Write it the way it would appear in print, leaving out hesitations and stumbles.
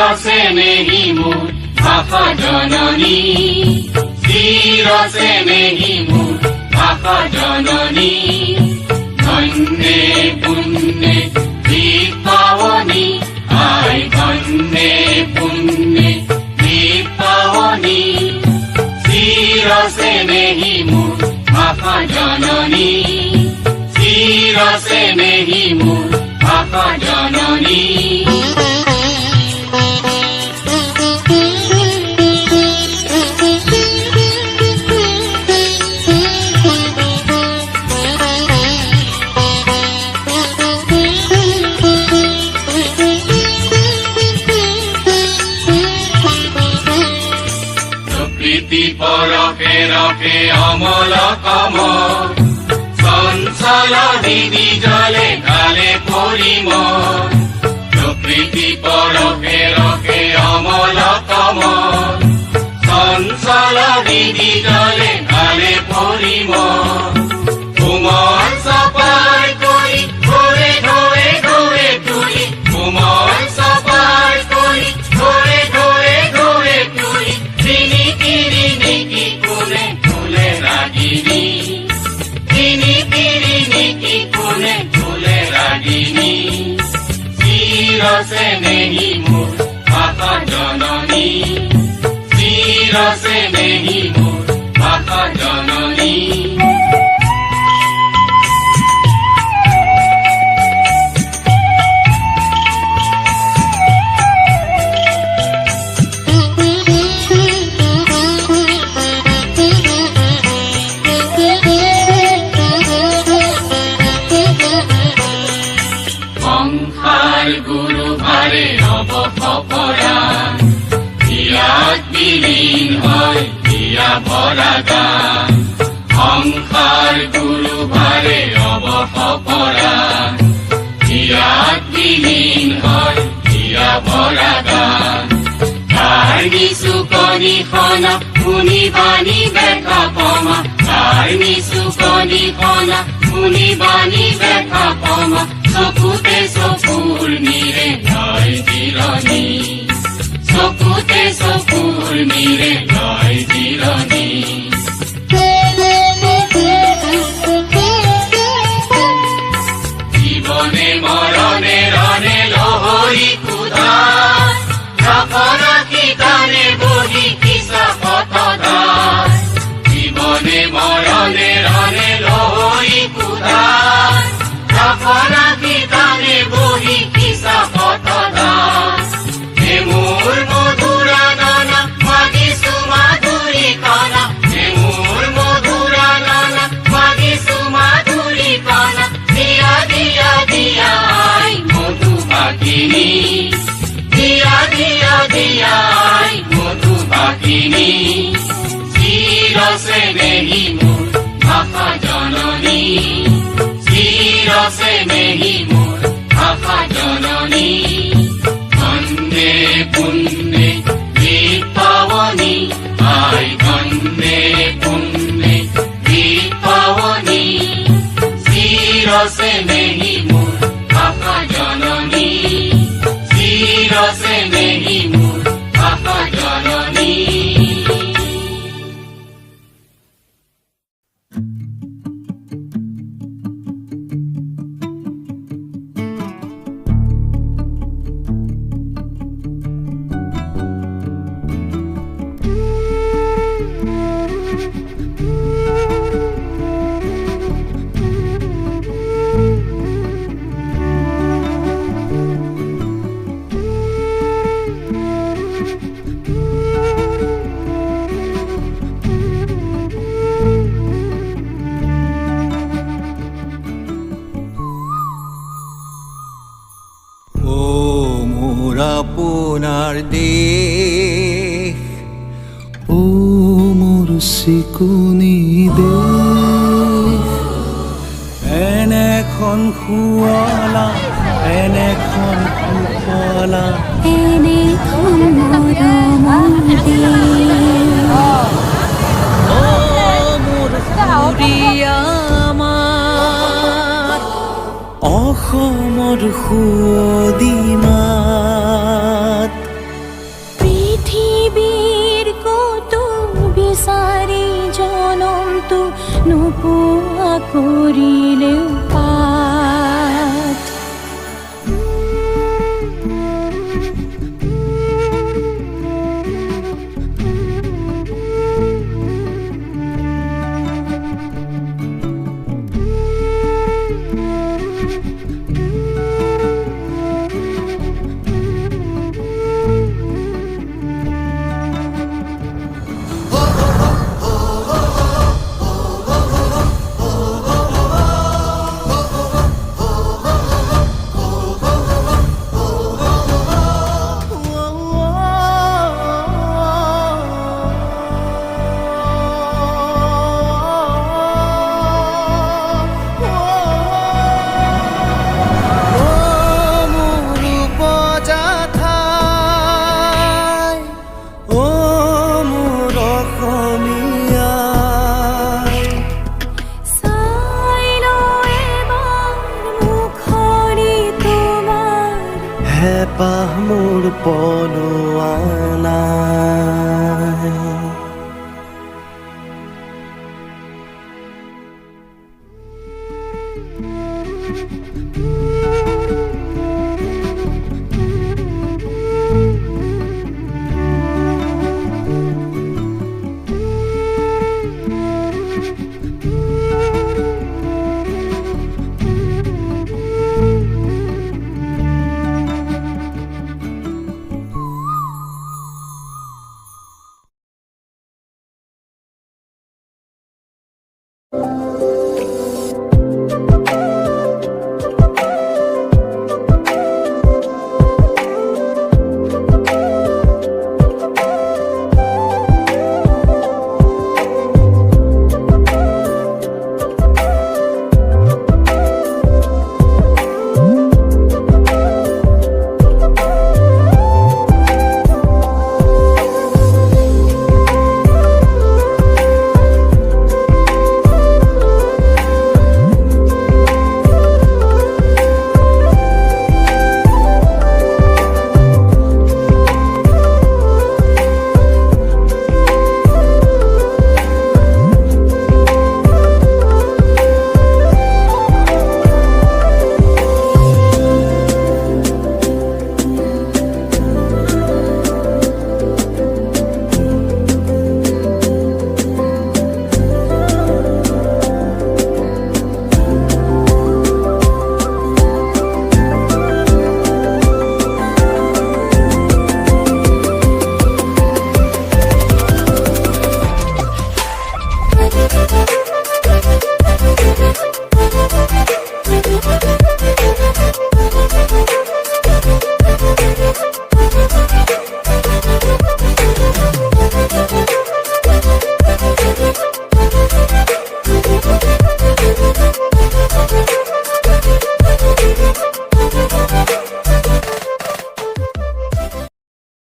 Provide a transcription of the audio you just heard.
চিৰচেনেহী মোৰ ভাষা জননী, চিৰচেনেহী মোৰ ভাষা জননী। ধন্যে পুণ্যে দীপাৱনী, আই ধন্যে পুণ্যে দীপাৱনী। চিৰচেনেহী মোৰ ভাষা জননী, চিৰচেনেহী মোৰ ভাষা জননী। প্ৰকৃতি পৰশে ৰসে অমল কমল, চঞ্চল দিদি জলে গালে পৰিমল। প্ৰকৃতি পৰশে ৰসে অমল কমল, চঞ্চল দিদি জলে গালে পৰিমল। কোমল চপাই কৰি ঘৰে ঘৰে ঘৰে তুলি, কোমল চপাই কৰি ঘৰে ঘৰে ঘৰে তুলি। তিনি তিনি নেকি কোনে ফুলে ৰাগিনী, তিনি তিনি নেকি কোনে ফুলে ৰাগিনী। চিৰচেনেহী মোৰ ভাষা জননী, চিৰচেনেহী মোৰ ভাষা জননী। গুৰু ভাৰে অৱসপৰাণ, ইয়াত বিলীন হয় হিয়া ভৰা গান। সংসাৰ গুৰু ভাৰে অৱসপৰাণ, ইয়াত বিলীন হয় হিয়া ভৰা গান। কাৰ্ণি চুকনি খনা শুনি বাণী দেখা পমা, কাৰ্ণি চুকনি খনা শুনি বাণী দেখা পমা। চকুতে চকুৰ নিৰে লয় জিৰণি, চকুতে চকুৰ নিৰে লয় জিৰণি। জীৱনে মৰণে ৰণে লহৰি কুধাৰ, ৰাখি গানে বহি কিছা পথদাৰ। জীৱনে মৰণে ৰণে লহৰি কুধাৰ, ৰাখি গানে বহি কিছা পথদাৰ। হে মোৰ মধুৰা নানা মাগিছো মাধুৰী কানা, হে মোৰ মধুৰা নানা মাগিছো মাধুৰী কানা। দিয়া দিয়া দিয়া আই মধুবাকিনী, দিয়া দিয়া দিয়া আই মধুবাকিনী। চিৰচেনেহী মোৰ ভাষা জননী, চিৰচেনেহী মোৰ ভাষা জননী। ধন্যে পুণ্যে দীপাৱনী, আই ধন্যে পুণ্যে দীপাৱনী। চিৰচেনেহী মোৰ ভাষা জননী, চিৰচেনেহী মোৰ ভাষা জননী। আপোনাৰ দেশ, ও মোৰ চিকুনি দেশ। এনেখন শুৱলা, এনেখন সুফলা, এনেখন মৰমৰ দেশ। ও মোৰ সুৰীয়া মাত, অসমৰ সুৱদী মাত। নোপোৱা কৰিলেও পাঠ চাই লৈ এবাৰ মুখৰি তোমাৰ হেঁপাহ মোৰ পলোৱা নাই